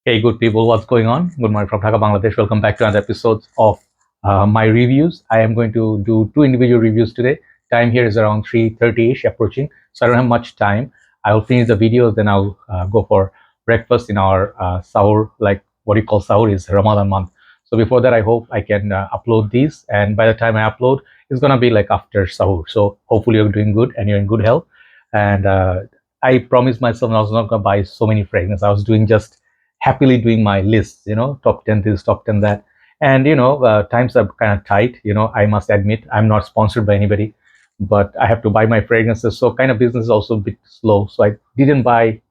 Hey, good people, what's going on? Good morning from Dhaka, Bangladesh. Welcome back to another episode of my reviews. I am going to do two individual reviews today. Time here is around 3:30ish approaching, so I don't have much time. I will finish the videos, then I'll go for breakfast in our sahur, like what you call sahur is Ramadan month. So before that, I hope I can upload these, and by the time I upload, it's gonna be like after sahur. So hopefully you're doing good and you're in good health. And I promised myself I was not gonna buy so many fragrances. I was doing just happily doing my lists, top 10 this, top 10 that. And, times are kind of tight. I must admit, I'm not sponsored by anybody, but I have to buy my fragrances. So kind of business is also a bit slow. So I didn't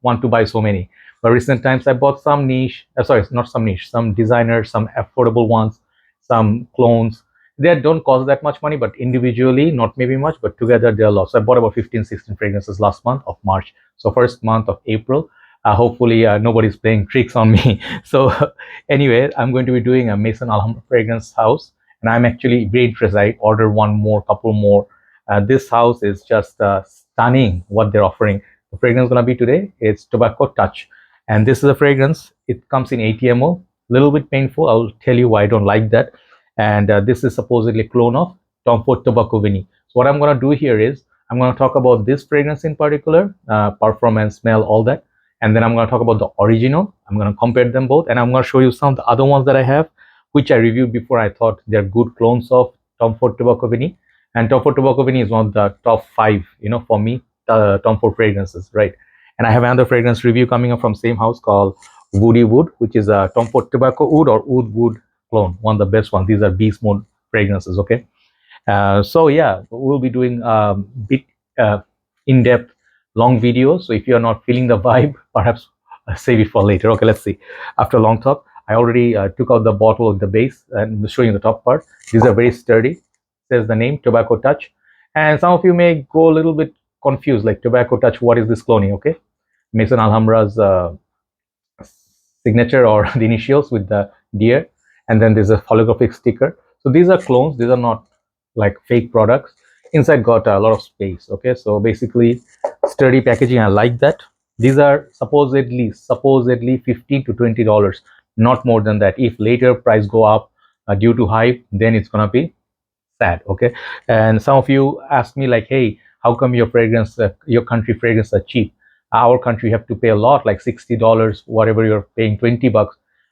want to buy so many. But recent times I bought some niche, sorry, not some niche, some designers, some affordable ones, some clones. They don't cost that much money, but individually, not maybe much, but together they're a lot. So I bought about 15, 16 fragrances last month of March. So first month of April, hopefully nobody's playing tricks on me. So anyway, I'm going to be doing a Maison Alhambra fragrance house, and I'm actually very interested. I ordered one more, couple more. This house is just stunning what they're offering. The fragrance gonna be today, it's Tobacco Touch, and this is a fragrance. It comes in 80 ml, little bit painful. I'll tell you why I don't like that. And this is supposedly a clone of Tom Ford Tobacco Vanille. So what I'm gonna do here is I'm gonna talk about this fragrance in particular, performance, smell, all that, and then I'm going to talk about the original. I'm going to compare them both, and I'm going to show you some of the other ones that I have, which I reviewed before. I thought they're good clones of Tom Ford Tobacco Vanille, and Tom Ford Tobacco Vanille is one of the top 5, for me, Tom Ford fragrances, right? And I have another fragrance review coming up from same house called Woody Wood, which is a Tom Ford Tobacco Wood or Oud Wood clone, one of the best ones. These are beast mode fragrances, okay? So yeah, we'll be doing bit in-depth long videos. So if you're not feeling the vibe, perhaps save it for later. Okay, let's see. After a long talk, I already took out the bottle of the base and showing you the top part. These are very sturdy. Says the name Tobacco Touch, and some of you may go a little bit confused, like Tobacco Touch. What is this cloning? Okay, Maison Alhambra's signature or the initials with the deer, and then there's a holographic sticker. So these are clones. These are not like fake products. Inside got a lot of space. Okay, so basically sturdy packaging. I like that. These are supposedly $15 to $20, not more than that. If later price go up due to hype, then it's gonna be sad. Okay, and some of you ask me like, hey, how come your fragrance, your country fragrance are cheap? Our country you have to pay a lot, like $60, whatever you're paying, $20.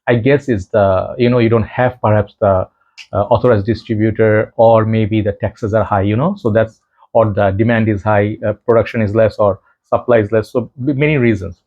I guess is the, you don't have perhaps the authorized distributor, or maybe the taxes are high, so that's, or the demand is high, production is less, or supply is less. So many reasons.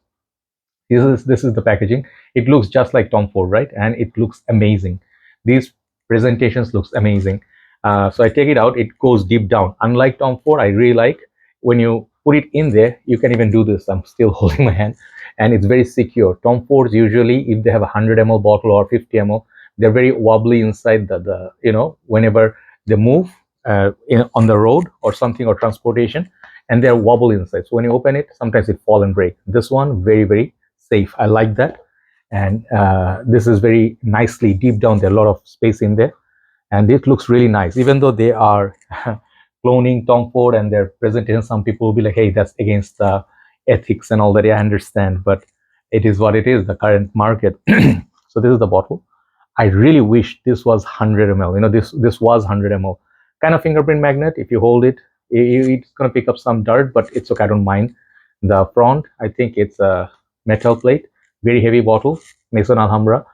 This is the packaging. It looks just like Tom Ford, right? And it looks amazing. These presentations looks amazing. So I take it out, it goes deep down. Unlike Tom Ford, I really like when you put it in there, you can even do this. I'm still holding my hand, and it's very secure. Tom Fords usually, if they have a 100 ml bottle or 50 ml, they're very wobbly inside whenever they move on the road or something, or transportation, and they're wobbly inside. So when you open it, sometimes it fall and break. This one, very, very safe. I like that. And this is very nicely deep down. There are a lot of space in there, and it looks really nice. Even though they are cloning Tom Ford and their presentation, some people will be like, hey, that's against the ethics and all that. I understand, but it is what it is, the current market. So this is the bottle. I really wish this was 100 ml. This was 100 ml. Kind of fingerprint magnet. If you hold it, it's going to pick up some dirt, but it's okay. I don't mind. The front, I think it's a metal plate. Very heavy bottle. Maison Alhambra.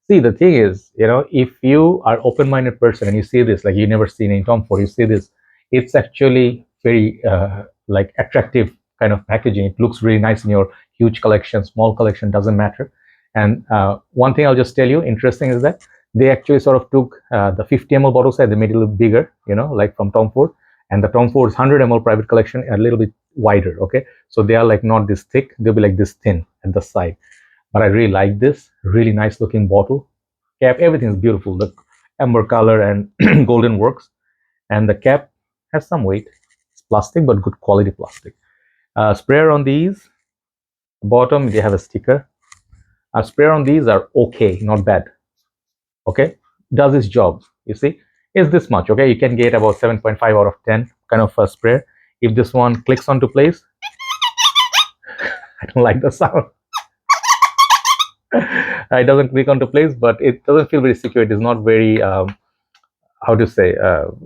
See, the thing is, if you are open-minded person and you see this, like you never seen in Tom Ford, you see this, it's actually very like attractive kind of packaging. It looks really nice in your huge collection, small collection, doesn't matter. And one thing I'll just tell you, interesting, is that they actually sort of took the 50 ml bottle size, they made it a little bigger, like from Tom Ford, and the Tom Ford's 100 ml private collection a little bit wider. Okay, so they are like not this thick, they'll be like this thin at the side. But I really like this, really nice looking bottle. Cap, everything is beautiful. The amber color and golden works, and the cap has some weight. It's plastic, but good quality plastic. Sprayer on these, bottom they have a sticker. Sprayer on these are okay, not bad. Okay, does its job. You see, is this much. Okay, you can get about 7.5 out of 10 kind of a sprayer. If this one clicks onto place, I don't like the sound. It doesn't click onto place, but it doesn't feel very secure. It is not very how to say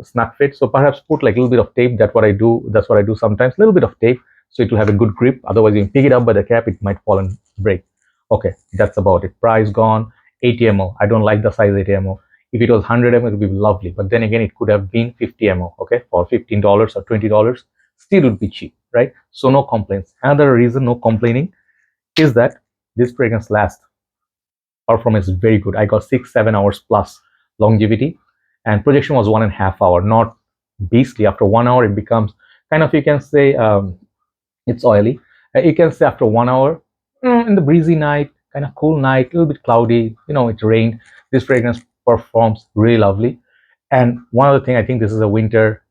snap fit. So perhaps put like a little bit of tape. That's what I do sometimes. A little bit of tape, so it will have a good grip. Otherwise, you pick it up by the cap, it might fall and break. Okay, that's about it. Price gone. 80 ml. I don't like the size 80 ml. If it was 100 ml, it would be lovely. But then again, it could have been 50 ml. Okay, for $15 or $20, still would be cheap, right? So no complaints. Another reason no complaining is that this fragrance lasts. Performance is very good. I got 6-7 hours plus longevity, and projection was 1.5 hour. Not beastly. After 1 hour, it becomes kind of, you can say, it's oily. You can say after 1 hour, in the breezy night, kind of cool night, a little bit cloudy, it rained. This fragrance performs really lovely. And one other thing, I think this is a winter,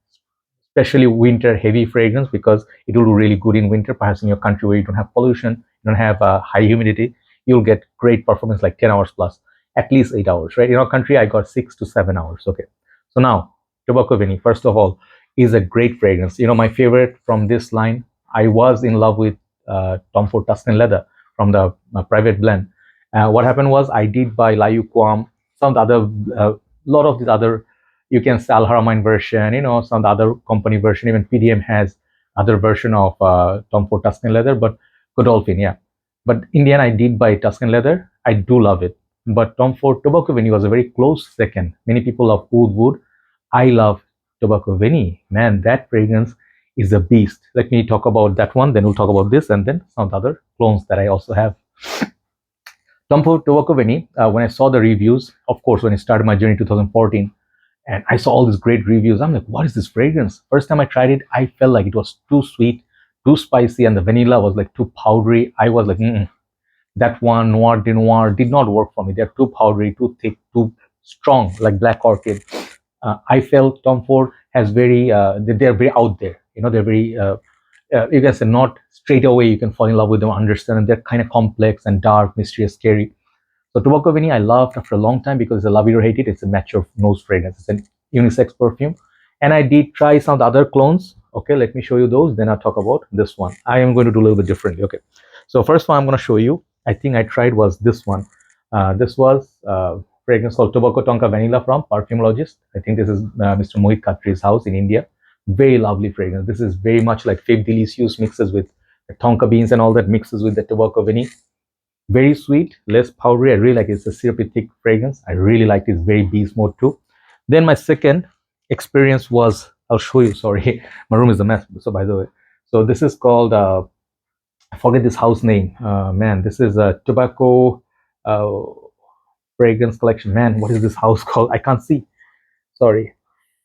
especially winter heavy fragrance, because it will do really good in winter. Perhaps in your country where you don't have pollution, you don't have high humidity, you'll get great performance like 10 hours plus, at least 8 hours, right? In our country, I got 6 to 7 hours. Okay. So now, Tobacco Vanille, first of all, is a great fragrance. My favorite from this line, I was in love with Tom Ford Tuscan Leather from the private blend. What happened was I did buy Layuquam, some of the other, lot of these other, you can say Alhambra version, some of the other company version, even PDM has other version of Tom Ford Tuscan Leather, but Godolphin, yeah. But in the end, I did buy Tuscan Leather. I do love it. But Tom Ford Tobacco Vanille was a very close second. Many people love Oud Wood. I love Tobacco Vanille. Man, that fragrance is a beast. Let me talk about that one, then we'll talk about this, and then some of the other clones that I also have. Tom Ford Tobacco Vanille, when I saw the reviews, of course, when I started my journey in 2014, and I saw all these great reviews, I'm like, what is this fragrance? First time I tried it, I felt like it was too sweet, too spicy, and the vanilla was like too powdery. I was like, that one, Noir de Noir, did not work for me. They're too powdery, too thick, too strong, like Black Orchid. I felt Tom Ford has they're very out there. They're very, you can say, not straight away you can fall in love with them, understand them. They're kind of complex and dark, mysterious, scary. So Tobacco Vanille I loved after a long time because it's a love it or hate it. It's a mature nose fragrance. It's an unisex perfume. And I did try some of the other clones. Okay, let me show you those. Then I'll talk about this one. I am going to do a little bit differently. Okay. So first one I'm going to show you, I think I tried was this one. This was fragrance called Tobacco Tonka Vanilla from Perfumologist. I think this is Mr. Mohit Khatri's house in India. Very lovely fragrance. This is very much like Fave Delicious mixes with the tonka beans and all that, mixes with the Tobacco Vanille. Very sweet, less powdery. I really like it. It's a syrupy thick fragrance. I really like it. It's very beast mode too. Then my second experience was, I'll show you, sorry, my room is a mess. So by the way, so this is called, I forget this house name. Man, this is a tobacco fragrance collection. Man, what is this house called? I can't see. Sorry.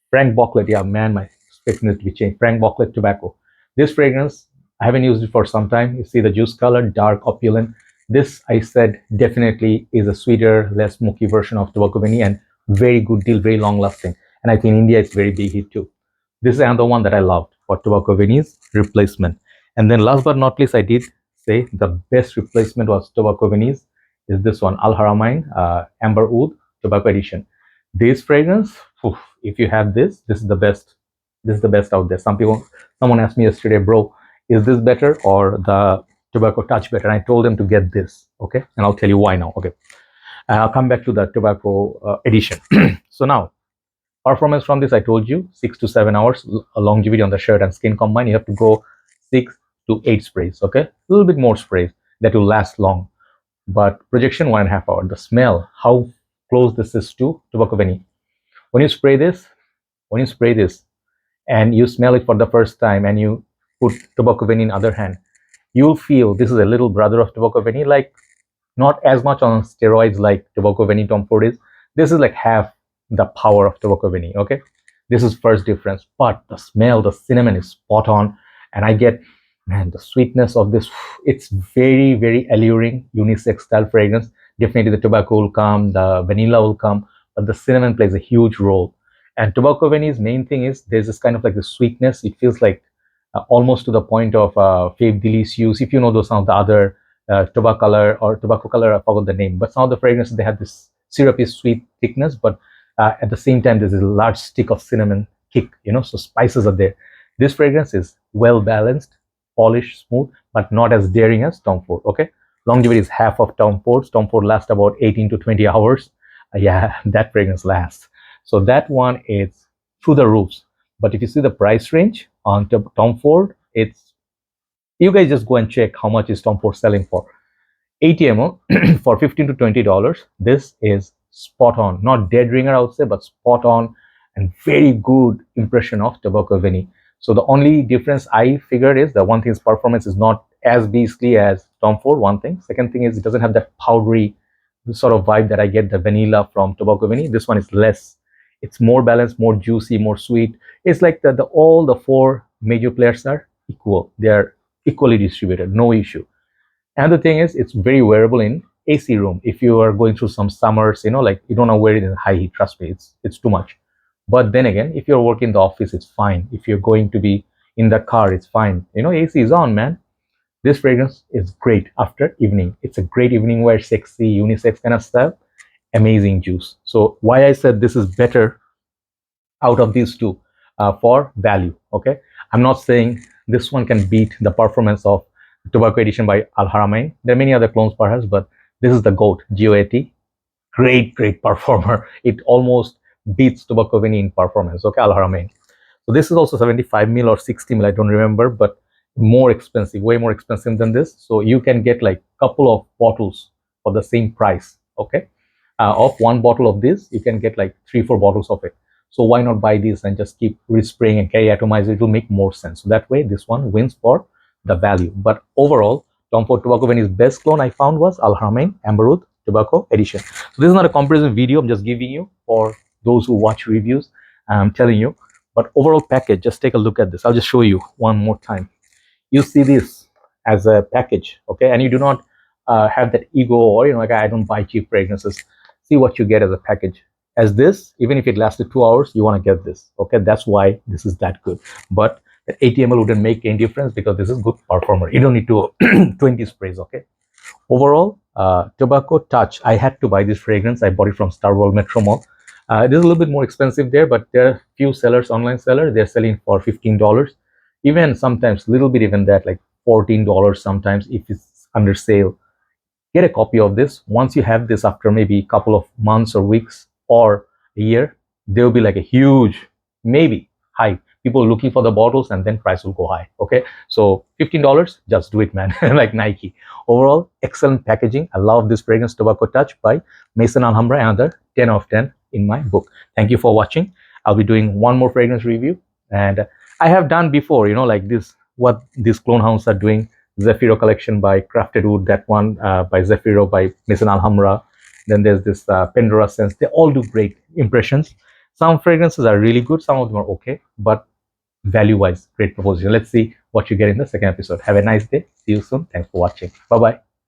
Frank Bocklet. Yeah, man, my specs need to be changed. Frank Bocklet Tobacco. This fragrance, I haven't used it for some time. You see the juice color, dark, opulent. This, I said, definitely is a sweeter, less smoky version of Tobacco Vanille and very good deal, very long lasting. And I think in India, it's very big hit too. This is another one that I loved for Tobacco Vanille's replacement. And then last but not least, I did say the best replacement was Tobacco Vanille's is this one, Alhambra Amber Oud Tobacco Edition. This fragrance, if you have this is the best. This is the best out there. Someone asked me yesterday, bro, is this better or the Tobacco Touch better? And I told them to get this. Okay, and I'll tell you why now. Okay, I'll come back to the Tobacco edition. So now, performance from this, I told you 6 to 7 hours longevity on the shirt and skin combined. You have to go 6 to 8 sprays. Okay, a little bit more sprays that will last long, but projection 1.5 hour. The smell, how close this is to Tobacco Vanille. When you spray this and you smell it for the first time and you put Tobacco Vanille in other hand, you'll feel this is a little brother of Tobacco Vanille, like not as much on steroids like Tobacco Vanille Tom Ford is. This is like half the power of Tobacco Vanille. Okay, this is first difference, but the smell, the cinnamon is spot on, and I get, man, the sweetness of this. It's very, very alluring, unisex style fragrance. Definitely the tobacco will come, the vanilla will come, but the cinnamon plays a huge role. And Tobacco Vanille's main thing is there's this kind of like the sweetness. It feels like almost to the point of Fave Delicious. If you know those, some of the other tobacco color, I forgot the name, but some of the fragrances, they have this syrupy sweet thickness, but at the same time there's a large stick of cinnamon kick, so spices are there. This fragrance is well balanced, polished, smooth, but not as daring as Tom Ford. Okay, Longevity is half of Tom Ford's. Tom Ford lasts about 18 to 20 hours. Yeah, that fragrance lasts. So that one is through the roofs. But if you see the price range on Tom Ford, it's, you guys just go and check how much is Tom Ford selling for. 80 ml for 15 to $20. This is spot on, not dead ringer I would say, but spot on and very good impression of tobacco vanille. So the only difference I figured is the one thing is performance is not as beastly as Tom Ford. One thing. Second thing is it doesn't have that powdery sort of vibe that I get the vanilla from tobacco vanille. This one is less. It's more balanced, more juicy, more sweet. It's like the all the four major players are equal. They are equally distributed. No issue. And the thing is, it's very wearable in AC room. If you are going through some summers, like you don't want to wear it in high heat. Trust me, it's too much. But then again, if you're working in the office, it's fine. If you're going to be in the car, it's fine. AC is on, man. This fragrance is great after evening. It's a great evening wear, sexy, unisex kind of style. Amazing juice. So why I said this is better out of these two for value. Okay, I'm not saying this one can beat the performance of Tobacco Edition by Al-Haramain. There are many other clones perhaps, but this is the GOAT, GOAT. Great performer. It almost beats Tobacco Vanille in performance. Okay, Al-Haramain. So this is also 75 mil or 60 mil, I don't remember, but more expensive, way more expensive than this. So you can get like a couple of bottles for the same price. Okay, of one bottle of this, you can get like 3-4 bottles of it. So why not buy this and just keep respraying and carry atomizer? It will make more sense. So that way, this one wins for the value. But overall, Tom Ford Tobacco Vanille's best clone I found was Al-Haramain Amber Tobacco Edition. So this is not a comparison video. I'm just giving you for those who watch reviews. I'm telling you. But overall package, just take a look at this. I'll just show you one more time. You see this as a package, okay? And you do not have that ego or, like I don't buy cheap fragrances. See what you get as a package. As this, even if it lasted 2 hours, you want to get this, okay? That's why this is that good. But the 80 ml wouldn't make any difference because this is good performer. You don't need to 20 sprays, okay? Overall, Tobacco Touch. I had to buy this fragrance. I bought it from Star World Metro Mall. It is a little bit more expensive there, but there are few sellers, online sellers, they're selling for $15. Even sometimes, little bit even that, like $14 sometimes if it's under sale. Get a copy of this. Once you have this after maybe a couple of months or weeks or a year, there will be like a huge, maybe high. People looking for the bottles and then price will go high. Okay, so $15, just do it, man. Like Nike. Overall, excellent packaging. I love this fragrance, Tobacco Touch by Maison Alhambra. Another 10 out of 10 in my book. Thank you for watching. I'll be doing one more fragrance review, and I have done before, like this, what these clone hounds are doing. Zafiro collection by Crafted Wood, that one by Zafiro by Maison Alhambra. Then there's this Pandora Sense. They all do great impressions. Some fragrances are really good, some of them are okay, but value-wise, great proposition. Let's see what you get in the second episode. Have a nice day. See you soon. Thanks for watching. Bye-bye.